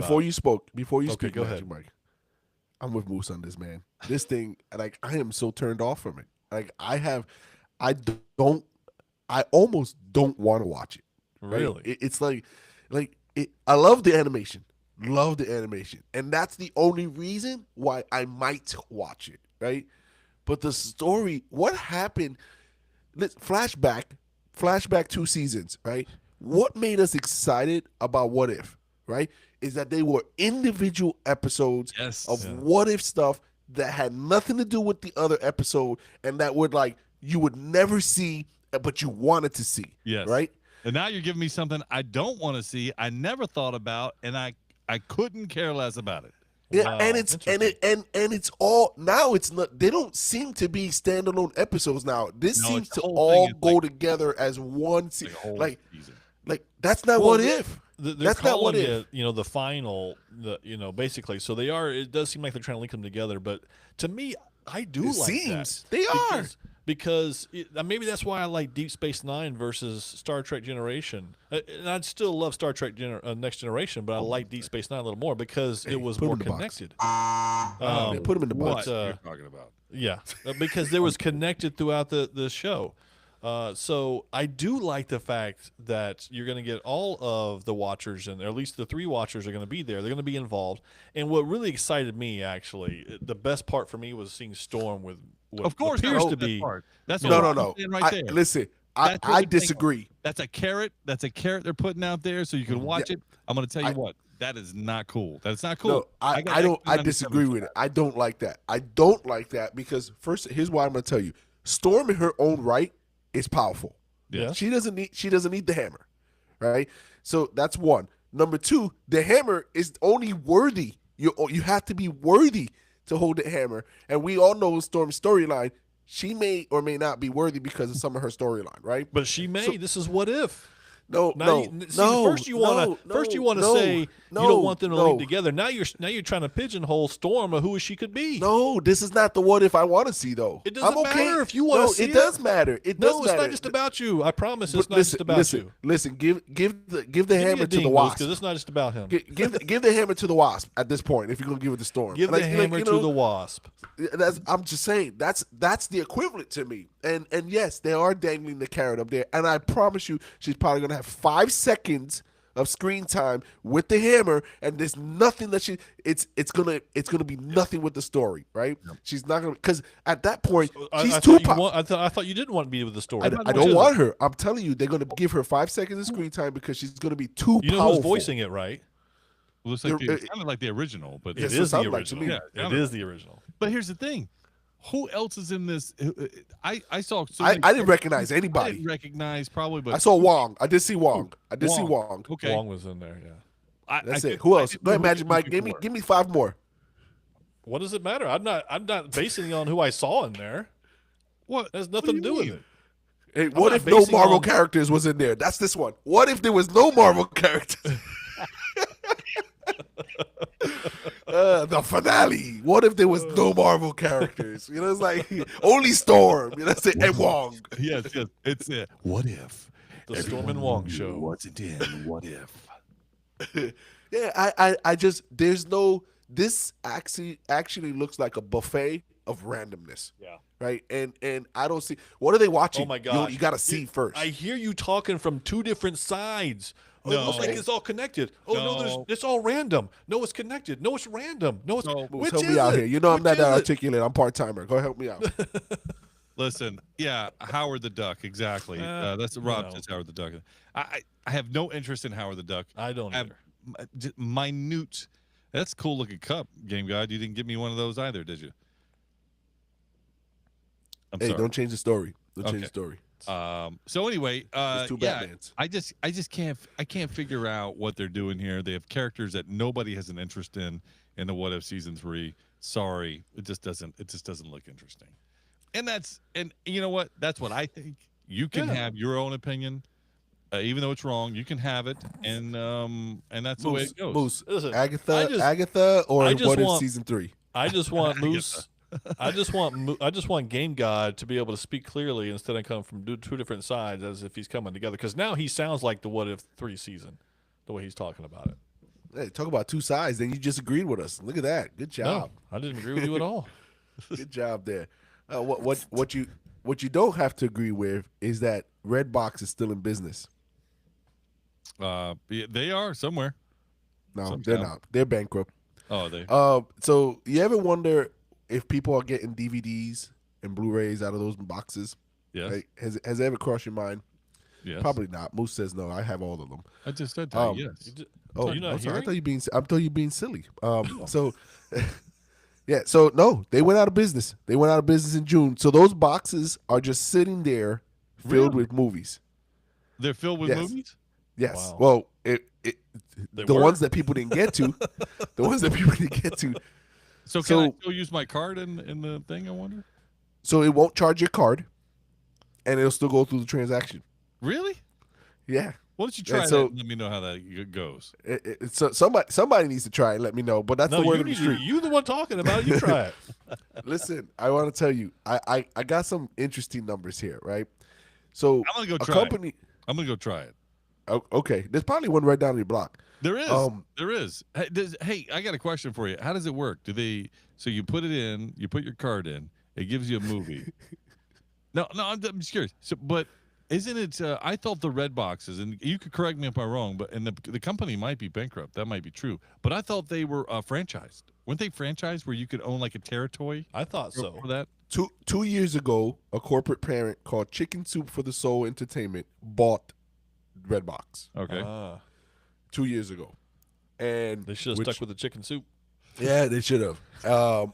before you
Okay,
speak,
go
Magic
ahead.
Mike, I'm with Moose on this, man. This thing, like, I am so turned off from it. Like, I almost don't want to watch it. right?
Really?
It's like I love the animation, and that's the only reason why I might watch it, right? But the story, what happened? Let's flashback 2 seasons, right? What made us excited about What If, right? Is that they were individual episodes
Yes.
of
Yeah.
What If stuff that had nothing to do with the other episode, and that would you would never see, but you wanted to see.
Yes.
Right?
And now you're giving me something I don't want to see. I never thought about, and I couldn't care less about it.
Yeah,
Wow,
and it's all now. It's not. They don't seem to be standalone episodes now. This
No,
seems
it's the
to
whole thing
all
is
go
like-
together as one.
Like a whole season.
That's not
Well,
What
they-
If.
They're
That's not What
calling
If.
it, the final, basically. So they are. It does seem like they're trying to link them together, but to me, I do
It
like
seems
that.
they are.
Because because maybe that's why I like Deep Space Nine versus Star Trek Generation. And I'd still love Star Trek Next Generation, but I like Deep Space Nine a little more because it was
put 'em
more
in the box.
connected.
Put him in the
What
box.
you're talking about?
Yeah, because there was connected throughout the show. So I do like the fact that you're going to get all of the Watchers, and or at least the 3 Watchers are going to be there. They're going to be involved. And what really excited me, actually, the best part for me was seeing Storm with what
Of course,
appears
that's
to
the
be.
best part. That's
No,
what
no,
I'm
no.
saying right there.
Listen, I
That's what we're
disagree.
That's a carrot. That's a carrot they're putting out there so you can watch it. I'm going to tell you what. That is not cool. That's not cool.
No, I don't. I disagree with it. I don't like that. I don't like that because first, here's why I'm going to tell you. Storm in her own right is powerful.
Yeah.
She doesn't need the hammer, right? So that's one. Number 2, the hammer is only worthy. You have to be worthy to hold the hammer, and we all know Storm's storyline. She may or may not be worthy because of some of her storyline, right?
But she may.
So-
This is what if.
No,
First you want to say you don't want them to lead together. Now you're trying to pigeonhole Storm of who she could be.
No, this is not the what if I want to see though.
It doesn't
I'm okay.
matter if you want to see
it. Does matter. It does
No,
matter.
it's not just about you. I promise it's
But
not just about you.
Listen, give the hammer to the Wasp.
because it's not just about him.
Give the hammer to the Wasp at this point. If you're gonna give it to Storm,
Give the hammer to the Wasp.
I'm just saying that's the equivalent to me. And yes, they are dangling the carrot up there. And I promise you, she's probably gonna have 5 seconds of screen time with the hammer, and there's nothing that it's gonna be nothing with the story, right? She's not gonna, because at that point she's too powerful.
I thought you didn't want to be with the story.
I don't want her. I'm telling you, they're gonna give her 5 seconds of screen time because she's gonna be too
You know
powerful.
who's voicing it, right?
It looks like it sounded like the original, but
Yes,
It is the
sounded like to
original.
me.
Yeah,
It is the original.
But here's the thing. Who else is in this? I saw. So
I
many-
didn't recognize
I
anybody.
didn't recognize probably, but
I saw Wong. I did see Wong. I did see Wong.
Okay,
Wong was in there. Yeah.
That's
I
it.
didn't-
Who
I
else?
didn't
Go ahead,
know who
Magic Mike.
the
Give me
people
give me 5 more.
What does it matter? I'm not basing it on who I saw in there.
were. What?
It has nothing to do with it.
Hey, what
not
if no
basing
Marvel
on-
characters was in there? That's this one. What if there was no Marvel characters? The finale. What if there was no Marvel characters? You know, it's like only Storm. You know, that's it. And Wong.
Yes, it's it. What if
The Storm and Wong show.
wasn't in? What if?
Yeah, I just there's no. This actually looks like a buffet of randomness.
Yeah.
Right. And I don't see. What are they watching?
Oh my gosh.
You got to see first.
I hear you talking from 2 different sides. Oh,
No.
it looks like it's all connected. Oh no,
No.
it's all random. No, it's connected. No, it's random. No, it's
No.
which
help
is
me out
it?
here. You know I'm
Which
not
is
that
it?
articulate. I'm part timer. Go help me out.
Listen, yeah, Howard the Duck, exactly. That's Rob
no.
says Howard the Duck. I have no interest in Howard the Duck.
I don't
I have
either.
just minute. That's a cool looking cup, Game God. You didn't give me one of those either, did you? I'm
Hey,
sorry.
don't change the story. Don't change
Okay.
the story.
So anyway,
There's 2
yeah,
Batmans.
I just can't figure out what they're doing here. They have characters that nobody has an interest in the What If season 3. Sorry, it just doesn't look interesting. And you know what? That's what I think. You can have your own opinion, even though it's wrong. You can have it, and that's the way it goes.
Moose,
Listen,
Agatha, or
I just
what if
want-
season 3?
I just want Moose. I just want Game God to be able to speak clearly instead of come from 2 different sides as if he's coming together. Because now he sounds like the What If 3 season, the way he's talking about it.
Hey, talk about 2 sides. Then you just agreed with us. Look at that. Good job.
No, I didn't agree with you at all.
Good job there. What you don't have to agree with is that Redbox is still in business.
Yeah, they are somewhere.
No,
Somehow.
they're not. They're bankrupt.
Oh, they.
So you ever wonder if people are getting DVDs and Blu-rays out of those boxes?
Yes.
Like, has it ever crossed your mind?
Yes.
Probably not. Moose says no. I have all of them.
I just said
Um,
yes.
Oh,
you're not
I'm sorry. I
hearing?
thought you being silly. So yeah, so no, they went out of business. They went out of business in June. So those boxes are just sitting there filled
Really?
with movies.
They're filled with
Yes.
movies.
Yes.
Wow.
Well,
They
the
were?
ones that people didn't get to, the ones that people didn't get to.
So can I
So-
still use my card in the thing? I wonder.
So it won't charge your card, and it'll still go through the transaction.
Really?
Yeah.
Why don't you try
And
that
so-
and let me know how that goes?
So somebody needs to try and let me know. But that's
No,
the word
you
of the
need to,
street.
you the one talking about it. You try it.
Listen, I want to tell you, I got some interesting numbers here, right? So
I'm gonna go
a
try it.
company.
I'm gonna go try it.
Okay, there's probably one right down your block.
There is.
Um,
There is. Hey, I got a question for you. How does it work? So you put it in, you put your card in, it gives you a movie. No, I'm just curious. So, but isn't it? I thought the red boxes, and you could correct me if I'm wrong, but and the company might be bankrupt. That might be true. But I thought they were franchised. Weren't they franchised where you could own like a territory
I thought
for,
so.
for that?
2 years ago, a corporate parent called Chicken Soup for the Soul Entertainment bought Redbox.
Okay.
2 years ago, and
They should have stuck with the chicken soup.
Yeah, they should have.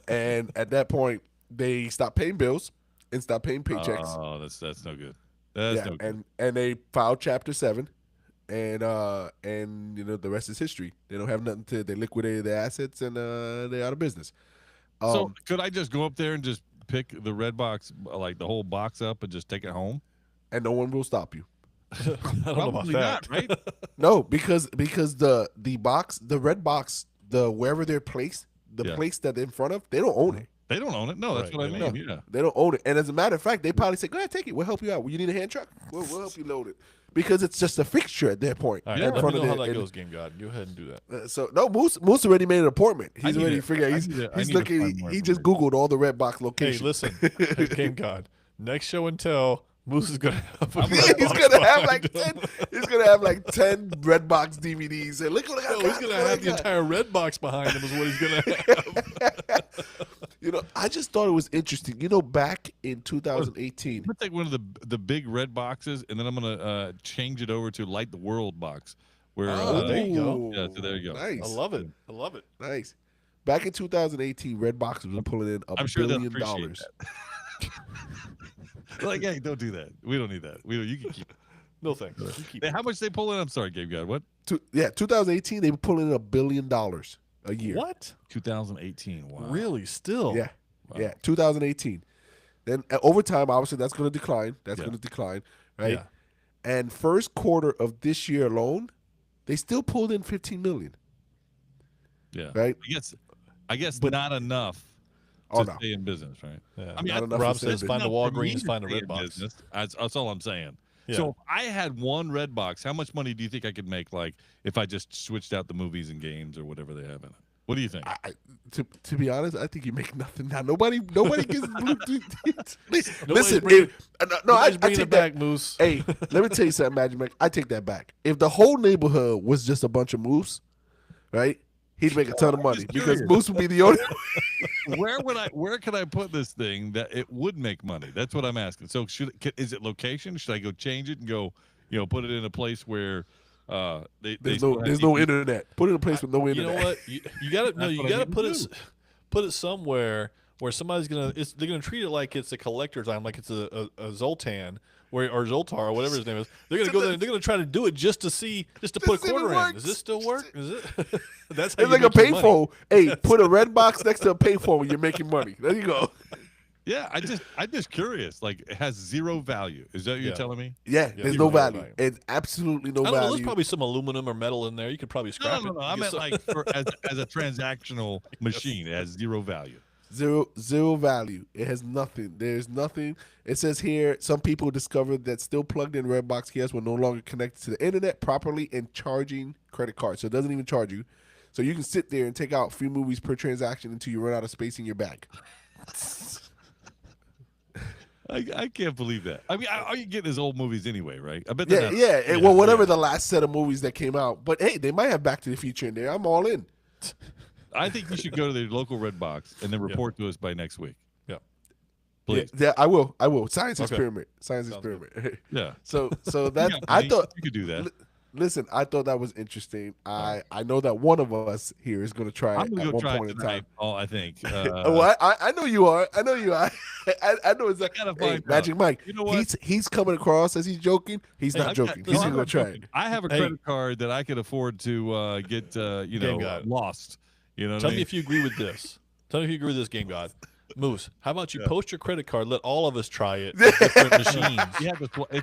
And at that point, they stopped paying bills and stopped paying paychecks.
Oh, that's no good. That's no good.
and they filed Chapter 7, and the rest is history. They don't have nothing to. They liquidated their assets and they're out of business.
So could I just go up there and just pick the red box, like the whole box up, and just take it home?
And no one will stop you.
I don't know about
Probably
that.
not, right?
No, because the box, the red box, wherever they're placed, the
Yeah.
place that they're in front of, they don't own it.
They don't own it. No, that's
Right,
what I
they
mean.
don't.
Yeah.
They don't own it. And as a matter of fact, they probably say, "Go ahead, take it. We'll help you out. You need a hand truck? We'll help you load it." Because it's just a fixture at that point.
All right,
Yeah,
let me know how
their-
that goes, Game God. Go ahead and do that.
So no, Moose already made an appointment.
I
He's
need
already
to-
figured.
I
He's
need to- I
he's
need to
looking.
find more
He just
information.
Googled all the red box
Hey,
locations.
listen, hey, Game God. Next show and tell, Moose is gonna have a
he's
red box
gonna have
behind
like
him.
10. He's gonna have like 10 red box DVDs. And look what I got.
No, he's gonna
look what I
have the
got.
entire red box behind him. Is what he's gonna have.
I just thought it was interesting. Back in 2018.
I'm gonna take one of the big red boxes, and then I'm gonna change it over to light the world box. Where
Oh, there you go.
Yeah, so there you go.
Nice.
I love it. I love it.
Nice. Back in 2018, Redbox was pulling in
I'm sure they'll
$1 billion.
appreciate like, hey, don't do that. We don't need that. You can keep it.
No thanks. You keep
Hey,
it.
how much they pull in? I'm sorry, Gabe God. What?
2018, they were pulling in $1 billion a year.
What?
2018. Wow.
Really? Still?
Yeah. Yeah, 2018. Then over time, obviously, that's going to decline. That's
Yeah.
going to decline, right?
Yeah.
And first quarter of this year alone, they still pulled in 15 million,
Yeah.
right?
I guess
But-
not enough
Oh,
to
no.
stay in business, right?
Yeah.
I mean,
Not enough
Rob
to stay in
says find a
enough for me
Walgreens,
to
find a
stay
red
in
box.
business. That's all I'm saying.
Yeah.
So if I had one red box, how much money do you think I could make? Like if I just switched out the movies and games or whatever they have in it. What do you think?
To be honest, I think you make nothing now. Nobody gets Bluetooth. Listen,
bringing-
no, I
Nobody's bringing
take
it
that
back, Moose.
Hey, let me tell you something, Magic Mike. I take that back. If the whole neighborhood was just a bunch of moose, right? He'd make a ton of money
just
because
curious.
moose would be the only.
Where could I put this thing that it would make money? That's what I'm asking. So is it location? Should I go change it and go, put it in a place where
There's no internet. Put it in a place with no
You
internet.
know what? You gotta no.
That's
You
what I
gotta
need
put
to
it
do.
put it somewhere where somebody's gonna. They're gonna treat it like it's a collector's item, like it's a Zoltan. Or Zoltar or whatever his name is, they're gonna go there. And they're gonna try to do it just to put a
This
quarter
even
in.
works.
Does this still work? Is it? That's how
It's
you
like a
make your money.
payphone. Hey, put a red box next to a payphone when you're making money. There you go.
Yeah, I'm just curious. Like it has zero value. Is that what you're
Yeah.
telling me?
Yeah, there's
zero
no value.
value.
It's absolutely no
I don't know.
value.
There's probably some aluminum or metal in there. You could probably scrap
No.
it.
I meant like as a transactional machine, it has zero value.
Zero value. It has nothing. There's nothing. It says here some people discovered that still plugged in Redbox kiosks were no longer connected to the internet properly and charging credit cards. So it doesn't even charge you. So you can sit there and take out a few movies per transaction until you run out of space in your bag.
I can't believe that. I mean, all you getting is old movies anyway, right? I bet. they're
Yeah,
not-
yeah. Well, whatever the last set of movies that came out. But hey, they might have Back to the Future in there. I'm all in.
I think you should go to the local Red Box and then report to us by next week.
Yeah.
Please.
Yeah, I will. Science
Okay.
experiment. Science
Sounds
experiment.
Yeah.
So
You
that
got
I
money.
thought.
you could do that.
Listen, I thought that was interesting. I know that one of us here is going to try
I'm
it
gonna
at
go
one
try
point
it
in time.
tonight. Oh, I think.
Well, I know you are. I know you are. I know exactly.
gotta
Hey,
find
Magic
out.
Mike.
You know what?
He's coming across as he's joking. He's not
I've
joking.
got-
He's
no,
going
I'm
to
not
try
joking.
it.
I have a
Hey.
credit card that I could afford to get
Game God.
lost. You know what
Tell
I
me
mean?
if you agree with this. Tell me if you agree with this, Game God. Moose, how about you post your credit card? Let all of us try it. With different machines.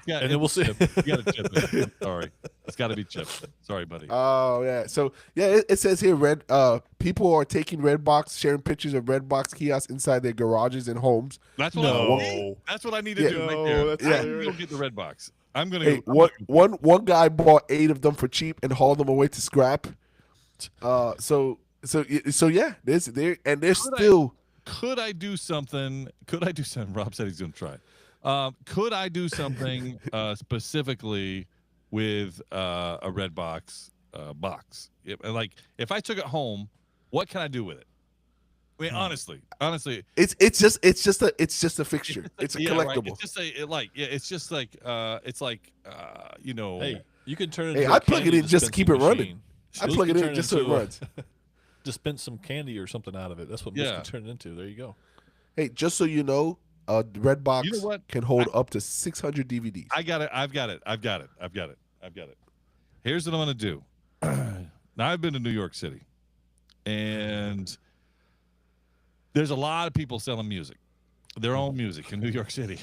Yeah,
And then we'll see.
You got to chip it. I'm sorry, it's got to be chipped. Sorry, buddy.
Oh yeah. So yeah, it says here people are taking Redbox, sharing pictures of Redbox kiosks inside their garages and homes.
That's what that's what I need to
Yeah.
do right
No,
there.
that's
I'm gonna
hilarious.
go get the red box. I'm gonna
Hey,
go.
one guy bought 8 of them for cheap and hauled them away to scrap. So yeah, there's still.
Could I do something? Rob said he's gonna try it. Could I do something specifically with a red box box? Like if I took it home, what can I do with it? I mean, honestly,
It's just a fixture. It's a
yeah, right.
collectible.
It's just like you know.
Hey, you can turn it
Hey,
into a
I plug it
candy
in just to keep it
dispensing
running.
machine.
I plug it
Moose
in
can
just
turn
so it
into a-
runs.
Dispense some candy or something out of it. That's what Moose can turn it into. There you go.
Hey, just so you know, a Redbox
You know what?
can hold up to 600 DVDs.
I got it. I've got it. Here's what I'm gonna do. Now I've been to New York City, and there's a lot of people selling music, their own music in New York City.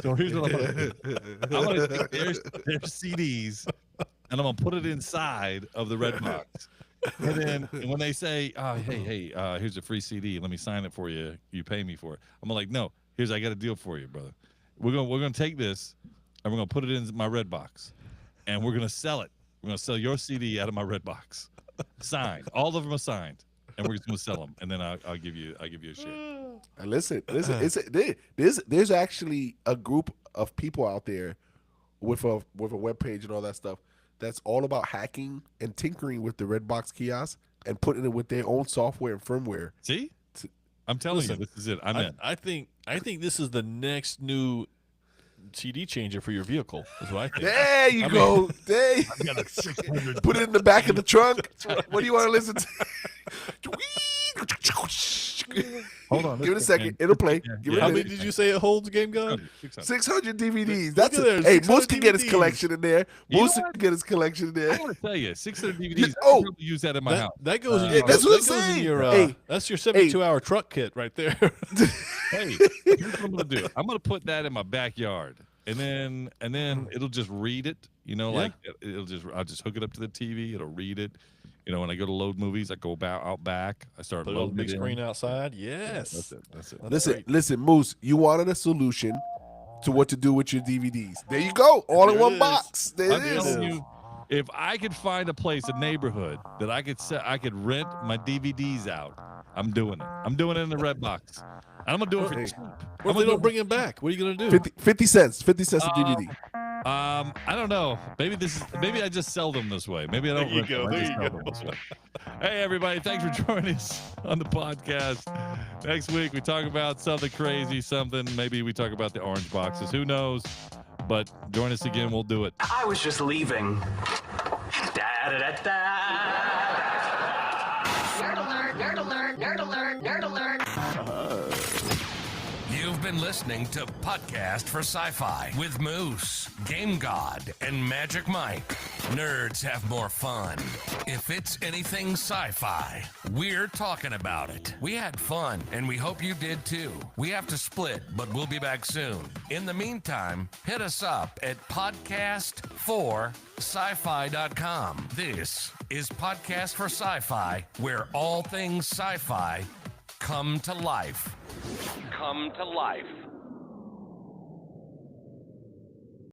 So here's what I'm gonna do. I'm gonna take their CDs, and I'm gonna put it inside of the red box. And then when they say, hey, here's a free CD, let me sign it for you. You pay me for it. I'm like, no, I got a deal for you, brother. We're gonna take this and we're gonna put it in my red box, and we're gonna sell it. We're gonna sell your CD out of my red box, signed. All of them are signed, and we're just gonna sell them. And then I'll give you a share.
And listen, there's actually a group of people out there with a web page and all that stuff that's all about hacking and tinkering with the Redbox kiosk and putting it with their own software and firmware.
See, I'm telling
Listen,
you, this is it. I'm in.
I think this is the next new CD changer for your vehicle. Is what I think.
There you go. There. Put it in the back of the trunk. What do you want to listen to?
Hold on.
Give it a second. It'll play. Give it
How
a
many
minute.
did you say it holds, Game God?
600 DVDs.
Look
That's
at there,
hey,
600
Moose can get his
DVDs.
collection in there.
You
Moose
know
can get his collection in
I
there.
want to tell you, 600 DVDs.
Oh.
I could use that in my house.
That goes in
Yeah,
your.
that's what I'm
that goes in
saying.
your,
Hey.
That's your 72-hour truck kit right there.
Hey, here's what I'm gonna do. I'm gonna put that in my backyard, and then it'll just read it. You know,
Yeah.
like I'll just hook it up to the TV. It'll read it. You know, when I go to load movies, I go out back. I start
Put it on the
loading
big
it in.
screen outside. Yes.
That's it. That's it.
Listen, Moose, you wanted a solution to what to do with your DVDs. There you go. All
There
in
it
one
is.
box. There
I'm
it is.
telling you, if I could find a place, a neighborhood that I could rent my DVDs out, I'm doing it. I'm doing it in the red box. And I'm gonna do it for cheap.
What if they don't bring it back? What are you gonna do?
50 cents. 50 cents a DVD.
I don't know. Maybe I just sell them this way. Maybe I don't.
There you
rent
go,
them. I
there
just
you
sell
go.
them this way. Hey, everybody! Thanks for joining us on the podcast. Next week we talk about something crazy, something maybe we talk about the orange boxes. Who knows? But join us again. We'll do it.
I was just leaving. Da-da-da-da.
Nerd alert, nerd alert, nerd alert, nerd alert.
You've been listening to Podcast for Sci-Fi with Moose, Game God, and Magic Mike. Nerds have more fun. If it's anything sci-fi, we're talking about it. We had fun, and we hope you did too. We have to split, but we'll be back soon. In the meantime, hit us up at podcast4sci-fi.com. This is Podcast for Sci-Fi, where all things sci-fi come to life. Come to life.